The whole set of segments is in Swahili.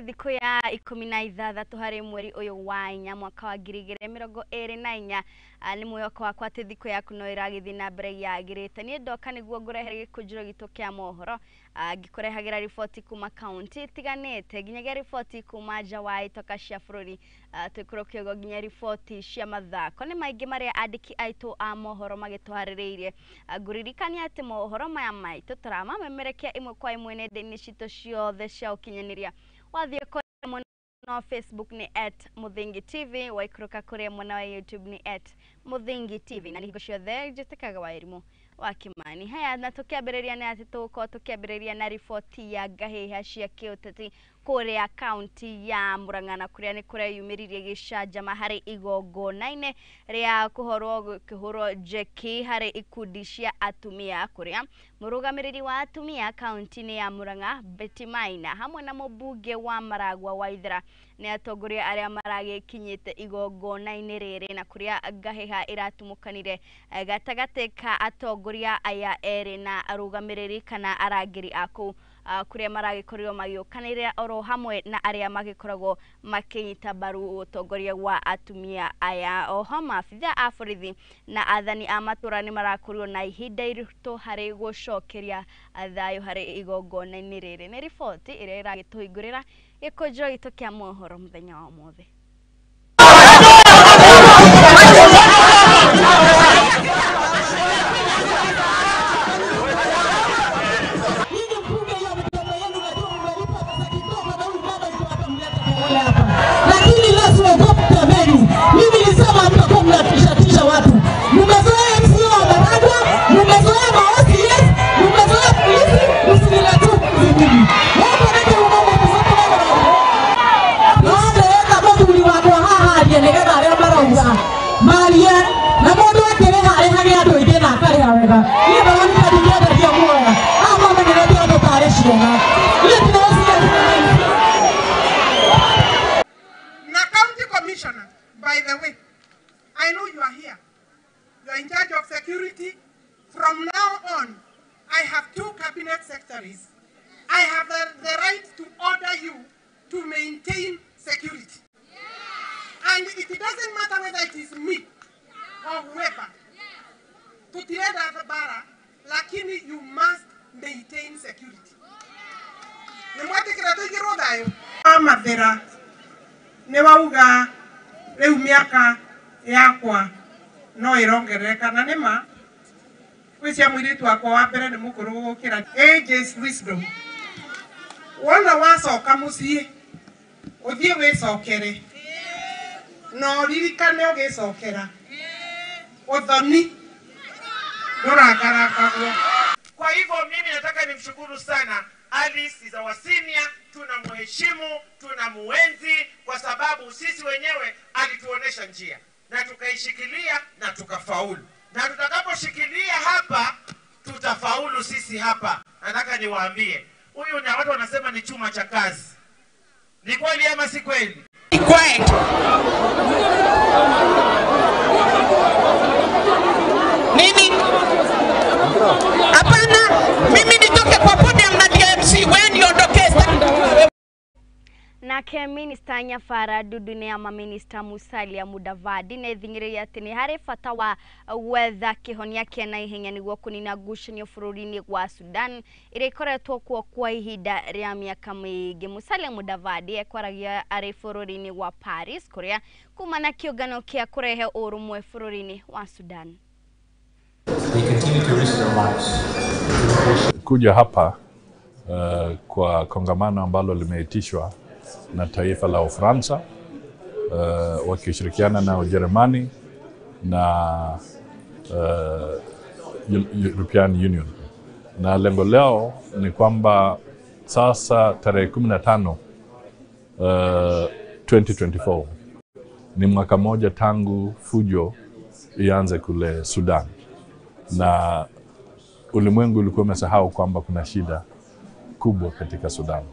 Thiko ya 16 hari mweri uyu wa inya mwaka wa 2024 ni mwaka wa kwate thiko ya kuno iragithi na mbere ya girite ni ndoka niguo ngurehere gikujiro gitu kia mohoro ngikorehagira ripoti kuma county tiganete nginyagia ripoti kuma Jawai toka cia bururi tukurokio nginya ripoti cia mathako ni maingi maria andiki aitu a mohoro magitwarireirie nguririkania ati mohoro maya maitu turamamemerekia imwe kwa imwe nende-ini citu ciothe cia ukinyaniria wathie kwa no Facebook ni @muthingi TV waikuruka kuri mwana wa YouTube ni @muthingi TV na higo ciothe jitekaga wa elimu wa Kimani. Haya na tukiambiriria ni ati tukiambiriria na ripoti ya gaheha cia kiuteti kuria county ya Murang'a kuria ni kuria yumiririe gicajama hari igongona-ine ria kuhoro jeki hari ikundi cia atumia kuria murugamiriri wa atumia county ni ya Murang'a Betty Maina hamwe na mubunge wa Maragwa Waithera ni atongoria aria maragikinyite igongona-ine riri na kuria gaheha iratumukanire gatagate ka atongoria aya eri na arugamiriri kana arangiri aku kuria maragikorwo magiokanira oro hamwe na aria magikoragwo makinyita baru utongoria wa atumia aya o hama fitha afurithi na athani a matura ni marakorwo na ihinda iritu hari gucokeria athayo hari igongona-ini riri ni ripoti iria iragituhingurira ikujiro gitu kia mohoro muthenya wa mothe. Lakini lazima ugope menu. Mimi nilisema mtakuwa mnatisha watu. Mmezoea MC wa Maragwa, mmezoea maosi yes, mmezoea polisi, msinilatu mimi. Wao ndio unaona msako wao. Ndio kama tuliwapo haha aliendelea leo Maragwa. Maria na modo wake hale hali ya doide na kale haweka. Ni bawani ndio ndio moyo. Ama mimi ndio tarehe na. By the way, I know you are here. You are in charge of security. From now on, I have 2 cabinet secretaries. I have the right to order you to maintain security. Yeah. And it doesn't matter whether it is me or whoever. To tireda the bara, lakini you must maintain security. Nemwati kirato ikirodayo. Amathera. Newauga. Leo miaka yakwa no irongereka na nema kwisia mwiritu akwa wa mbere ni mukuru gukira age is wisdom wona wacoka mucie uthie wicokere no ririkane ugicokera uthoni nduragaragagwo. Kwa hivyo mimi nataka nimshukuru sana Alice is our senior, tunamheshimu, tunamuenzi kwa sababu sisi wenyewe alituonesha njia na tukaishikilia na tukafaulu. Na tutakaposhikilia hapa tutafaulu sisi hapa. Nataka niwaambie, huyu na watu wanasema ni chuma cha kazi. Ni kweli ama si kweli? Ni kweli. Nini? Hapana, mimi nitoke kwa podium na DMC when you ndoke. Na Nake Minister Nyafara Dudu ama Minister Musalia Mudavadi na thingiriria ati ni hari bata wa wetha kihonia kia na ihenya niguo kunina ngucanio bururi-ini wa Sudan iria ikoretwo kuo kwa ihinda ria miaka mingi. Musalia Mudavadi ekwaragia ari bururi-ini wa Paris kuria kumana kiungano kia kurehe urumwe bururi-ini wa Sudan. Kuja hapa kwa kongamano ambalo limeitishwa na taifa la Ufaransa wakishirikiana na Ujerumani na European Union. Na lengo leo ni kwamba sasa tarehe 15 2024 ni mwaka moja tangu fujo ianze kule Sudan. Na ulimwengu ulikuwa umesahau kwamba kuna shida kubwa katika Sudan.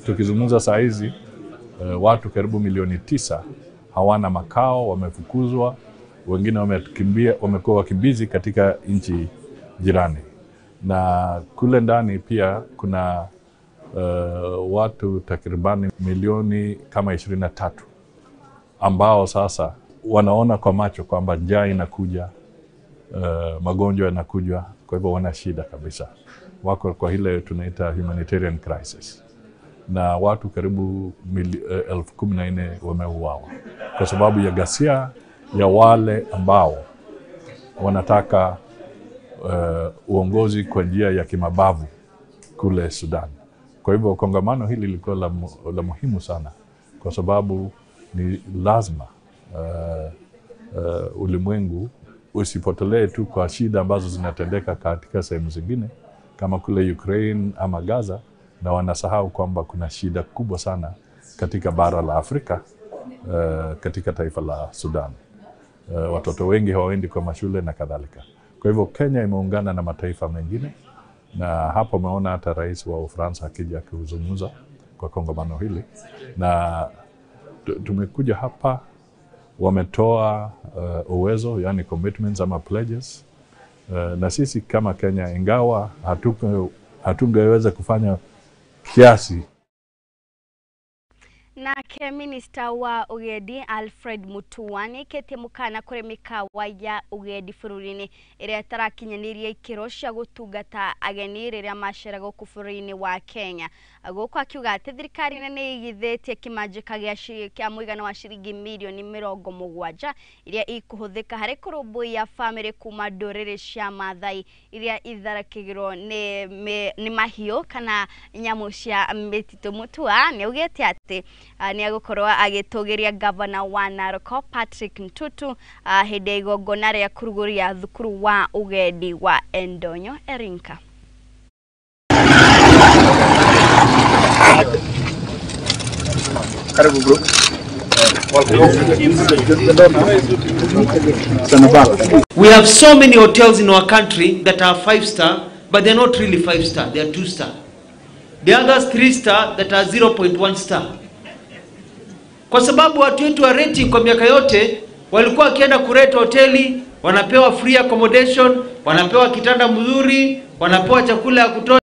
Tukizungumza saa hizi watu karibu milioni 9 hawana makao, wamefukuzwa, wengine wamekuwa wakimbizi katika nchi jirani. Na kule ndani pia kuna watu takribani milioni kama 23 ambao sasa wanaona kwa macho kwamba njaa inakuja, magonjwa yanakuja, kwa hivyo wana shida kabisa. Wako kwa ile tunaita humanitarian crisis. Na watu karibu 14,000 wameuawa kwa sababu ya ghasia ya wale ambao wanataka uongozi kwa njia ya kimabavu kule Sudan. Kwa hivyo kongamano hili lilikuwa la muhimu sana kwa sababu ni lazima ulimwengu usipotelee tu kwa shida ambazo zinatendeka katika sehemu zingine kama kule Ukraine ama Gaza, na wanasahau kwamba kuna shida kubwa sana katika bara la Afrika, katika taifa la Sudan. Watoto wengi hawaendi kwa mashule na kadhalika. Kwa hivyo Kenya imeungana na mataifa mengine, na hapo umeona hata rais wa Ufaransa akija kuzungumza kwa kongamano hili. Na tumekuja hapa, wametoa uwezo, yani commitments ama pledges. Na sisi kama Kenya, ingawa hatungeweza kufanya kiasi. Nake Minister wa Ugedi Alfred Mutuani kete mukana kuri mikawa ya Ugedi bururi-ini iria tarakinyaniria ikiro cia gutungata ageni riria macera guku bururi-ini wa Kenya. Guku akiuga ati thirikari nene igithitie kimanjika gia muigana wa ciringi milioni 70 iria ikuhuthika hari kurumbuia family kuma nduriri cia Maathai iria itharakigirwo ni mahiu kana nyamu cia mititu. Mutua ni ugete ati ni agukorwa agitugiria governor wa Narok Patrick Ntutu hinde igongona ria kuruguria thukuru wa Ugedi wa Endonyo Erinka. We have so many hotels in our country that are 5-star, but they're not really 5-star, they are 2-star. The others 3-star that are 0.1 star. Kwa sababu watu wetu wa rating kwa miaka yote walikuwa wakienda kurate hoteli, wanapewa free accommodation, wanapewa kitanda mzuri, wanapewa chakula ya kutosha.